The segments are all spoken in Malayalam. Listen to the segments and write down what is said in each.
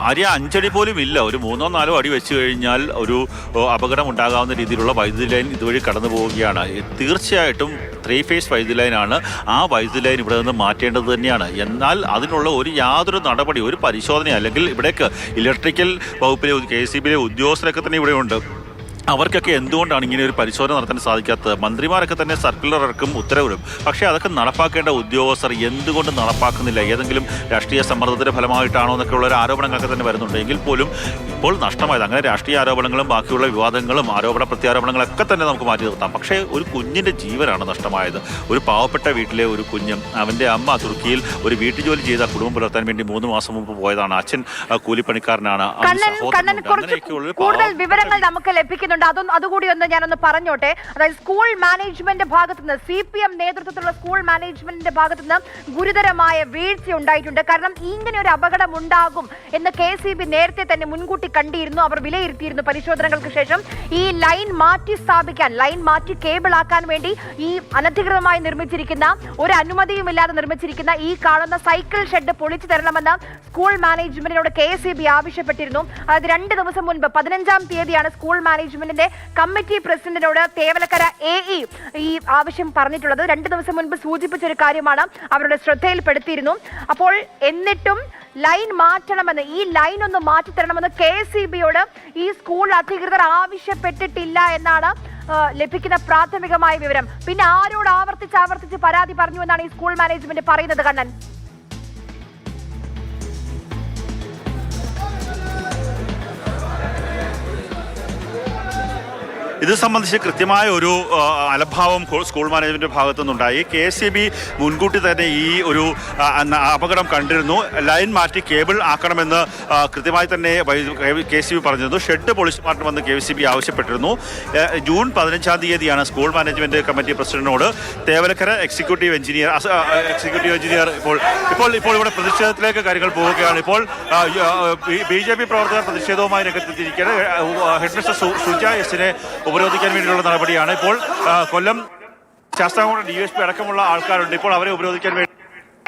ആര്യ 5 അടി പോലും ഇല്ല. ഒരു 3-4 അടി വെച്ച് കഴിഞ്ഞാൽ ഒരു അപകടം ഉണ്ടാകാവുന്ന രീതിയിലുള്ള വൈദ്യുതി ലൈൻ ഇതുവഴി കടന്നു പോവുകയാണ്. തീർച്ചയായിട്ടും 3 ഫേസ് വൈദ്യുതി ലൈനാണ്. ആ വൈദ്യുതി ലൈൻ ഇവിടെ നിന്ന് മാറ്റേണ്ടത് തന്നെയാണ്. എന്നാൽ അതിനുള്ള യാതൊരു നടപടി, ഒരു പരിശോധന അല്ലെങ്കിൽ ഇവിടേക്ക് ഇലക്ട്രിക്കൽ വകുപ്പിലെ KCBയിലെ ഉദ്യോഗസ്ഥരൊക്കെ തന്നെ ഇവിടെയുണ്ട്. അവർക്കൊക്കെ എന്തുകൊണ്ടാണ് ഇങ്ങനെ ഒരു പരിശോധന നടത്താൻ സാധിക്കാത്തത്? മന്ത്രിമാരൊക്കെ തന്നെ സർക്കുലർ ഇറക്കും, ഉത്തരവിടും. പക്ഷേ അതൊക്കെ നടപ്പാക്കേണ്ട ഉദ്യോഗസ്ഥർ എന്തുകൊണ്ട് നടപ്പാക്കുന്നില്ല? ഏതെങ്കിലും രാഷ്ട്രീയ സമ്മർദ്ദത്തിന്റെ ഫലമായിട്ടാണോ എന്നൊക്കെയുള്ള ഒരു ആരോപണങ്ങളൊക്കെ തന്നെ വരുന്നുണ്ട്. എങ്കിൽ പോലും ഇപ്പോൾ നഷ്ടമായത് അങ്ങനെ രാഷ്ട്രീയ ആരോപണങ്ങളും ബാക്കിയുള്ള വിവാദങ്ങളും ആരോപണ പ്രത്യാരോപണങ്ങളൊക്കെ തന്നെ നമുക്ക് മാറ്റി നിർത്താം. പക്ഷേ ഒരു കുഞ്ഞിൻ്റെ ജീവനാണ് നഷ്ടമായത്. ഒരു പാവപ്പെട്ട വീട്ടിലെ ഒരു കുഞ്ഞും അവൻ്റെ അമ്മ തുർക്കിയിൽ ഒരു വീട്ടുജോലി ചെയ്ത കുടുംബം പുലർത്താൻ വേണ്ടി 3 മാസം മുമ്പ് പോയതാണ്. അച്ഛൻ കൂലിപ്പണിക്കാരനാണ്. കൂടുതൽ വിവരങ്ങൾ നമുക്ക് ലഭിക്കുന്നു. അതുകൂടി ഞാനൊന്ന് പറഞ്ഞോട്ടെ. അതായത് സ്കൂൾ മാനേജ്മെന്റ് ഭാഗത്തു നിന്ന് CPM നേതൃത്വത്തിലുള്ള സ്കൂൾ മാനേജ്മെന്റിന്റെ ഭാഗത്തു നിന്ന് ഗുരുതരമായ വീഴ്ച ഉണ്ടായിട്ടുണ്ട്. കാരണം ഇങ്ങനെ ഒരു അപകടം ഉണ്ടാകും എന്ന് KCB നേരത്തെ തന്നെ മുൻകൂട്ടി കണ്ടിരുന്നു. അവർ വിലയിരുത്തിയിരുന്നു. പരിശോധനകൾക്ക് ശേഷം ഈ ലൈൻ മാറ്റി സ്ഥാപിക്കാൻ, ലൈൻ മാറ്റി കേബിൾ ആക്കാൻ വേണ്ടി ഈ അനധികൃതമായി നിർമ്മിച്ചിരിക്കുന്ന, ഒരു അനുമതിയുമില്ലാതെ നിർമ്മിച്ചിരിക്കുന്ന ഈ കാണുന്ന സൈക്കിൾ ഷെഡ് പൊളിച്ചു തരണമെന്ന് സ്കൂൾ മാനേജ്മെന്റിനോട് KCB ആവശ്യപ്പെട്ടിരുന്നു. അതായത് 2 ദിവസം മുൻപ് 15-ാം തീയതിയാണ് സ്കൂൾ മാനേജ്മെന്റിന്റെ കമ്മിറ്റി പ്രസിഡന്റിനോട് തേവലക്കര AE ഈ ആവശ്യം പറഞ്ഞിട്ടുള്ളത്. 2 ദിവസം മുൻപ് സൂചിപ്പിച്ചൊരു കാര്യമാണ്, അവരുടെ ശ്രദ്ധയിൽപ്പെടുത്തിയിരുന്നു. അപ്പോൾ എന്നിട്ടും ലൈൻ മാറ്റണമെന്ന്, ഈ ലൈൻ ഒന്ന് മാറ്റിത്തരണമെന്ന് KCBയോട് ഈ സ്കൂൾ അധികൃതർ ആവശ്യപ്പെട്ടിട്ടില്ല എന്നാണ് ലഭിക്കുന്ന പ്രാഥമികമായ വിവരം. പിന്നെ ആരോട് ആവർത്തിച്ച് പരാതി പറഞ്ഞു എന്നാണ് ഈ സ്കൂൾ മാനേജ്മെന്റ് പറയുന്നത്? കണ്ണൻ, ഇത് സംബന്ധിച്ച് കൃത്യമായ ഒരു അലംഭാവം സ്കൂൾ മാനേജ്മെന്റ് ഭാഗത്തു നിന്നുണ്ടായി. KCB മുൻകൂട്ടി തന്നെ ഈ ഒരു അപകടം കണ്ടിരുന്നു. ലൈൻ മാറ്റി കേബിൾ ആക്കണമെന്ന് കൃത്യമായി തന്നെ KCB പറഞ്ഞിരുന്നു. ഷെഡ് പൊളിച്ചു മാറ്റണമെന്ന് KCB ആവശ്യപ്പെട്ടിരുന്നു. ജൂൺ 15-ാം തീയതിയാണ് സ്കൂൾ മാനേജ്മെന്റ് കമ്മിറ്റി പ്രസിഡന്റിനോട് തേവലക്കര എക്സിക്യൂട്ടീവ് എഞ്ചിനീയർ ഇപ്പോൾ ഇവിടെ പ്രതിഷേധത്തിലേക്ക് കാര്യങ്ങൾ പോവുകയാണ്. ഇപ്പോൾ BJP പ്രവർത്തകർ പ്രതിഷേധവുമായി രംഗത്തെത്തിയിരിക്കുകയാണ്. ഹെഡ്മിസ്റ്റർ സുജ എസിനെ ഉപരോധിക്കാൻ വേണ്ടിയുള്ള നടപടിയാണ്. ഇപ്പോൾ കൊല്ലം ശാസ്താംകോട്ട DSP അടക്കമുള്ള ആൾക്കാരുണ്ട്. ഇപ്പോൾ അവരെ ഉപരോധിക്കാൻ വേണ്ടി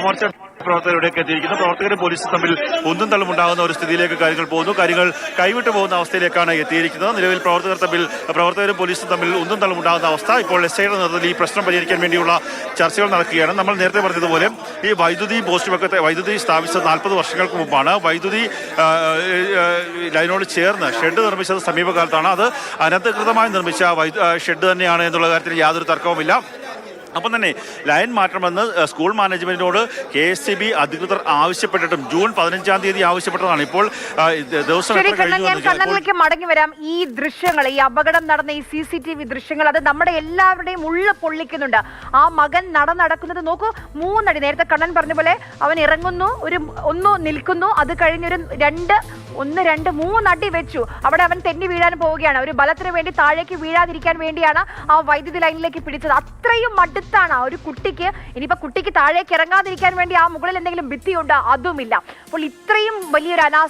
മോർച്ച പ്രവർത്തകരുടെയൊക്കെ എത്തിയിരിക്കുന്നു. പ്രവർത്തകരും പോലീസും തമ്മിൽ ഒന്നും തള്ളും ഉണ്ടാകുന്ന ഒരു സ്ഥിതിയിലേക്ക് കാര്യങ്ങൾ പോകുന്നു. കാര്യങ്ങൾ കൈവിട്ടു പോകുന്ന അവസ്ഥയിലേക്കാണ് എത്തിയിരിക്കുന്നത്. നിലവിൽ പ്രവർത്തകരും പോലീസും തമ്മിൽ ഒന്നും തള്ളും ഉണ്ടാകുന്ന അവസ്ഥ. ഇപ്പോൾ SIയുടെ നേതൃത്വത്തിൽ ഈ പ്രശ്നം പരിഹരിക്കാൻ വേണ്ടിയുള്ള ചർച്ചകൾ നടക്കുകയാണ്. നമ്മൾ നേരത്തെ പറഞ്ഞതുപോലെ ഈ വൈദ്യുതി പോസ്റ്റുമൊക്കെ വൈദ്യുതി സ്ഥാപിച്ചത് 40 വർഷങ്ങൾക്ക് മുമ്പാണ്. വൈദ്യുതി ലൈനോട് ചേർന്ന് ഷെഡ് നിർമ്മിച്ചത് സമീപകാലത്താണ്. അത് അനധികൃതമായി നിർമ്മിച്ച ഷെഡ് തന്നെയാണ് എന്നുള്ള കാര്യത്തിൽ യാതൊരു തർക്കവുമില്ല. അപ്പം തന്നെ ലൈൻ മാറ്റണമെന്ന് സ്കൂൾ മാനേജ്മെന്റിനോട് KCB അധികൃതർ ആവശ്യപ്പെട്ടിട്ടും ജൂൺ 15-ാം തീയതി ആവശ്യപ്പെട്ടതാണ്. ഇപ്പോൾ കണ്ണനിലേക്ക് മടങ്ങി വരാം. ഈ ദൃശ്യങ്ങൾ, ഈ അപകടം നടന്ന ഈ CCTV ദൃശ്യങ്ങൾ, അത് നമ്മുടെ എല്ലാവരുടെയും ഉള്ളിൽ പൊള്ളിക്കുന്നുണ്ട്. ആ മകൻ നടക്കുന്നത് നോക്കൂ. 3 അടി, നേരത്തെ കണ്ണൻ പറഞ്ഞ പോലെ അവൻ ഇറങ്ങുന്നു, ഒന്ന് നിൽക്കുന്നു, അത് കഴിഞ്ഞൊരു 3 അടി വെച്ചു. അവിടെ അവൻ തെന്നി വീഴാൻ പോവുകയാണ്. ഒരു ബലത്തിന് വേണ്ടി താഴേക്ക് വീഴാതിരിക്കാൻ വേണ്ടിയാണ് ആ വൈദ്യുതി ലൈനിലേക്ക് പിടിച്ചത്. അത്രയും അടുത്താണ് ആ ഒരു കുട്ടിക്ക്. ഇനിയിപ്പോ കുട്ടിക്ക് താഴേക്ക് ഇറങ്ങാതിരിക്കാൻ വേണ്ടി ആ മുകളിൽ എന്തെങ്കിലും ഭിത്തിയുണ്ടോ? അതുമില്ല. അപ്പോൾ ഇത്രയും വലിയൊരു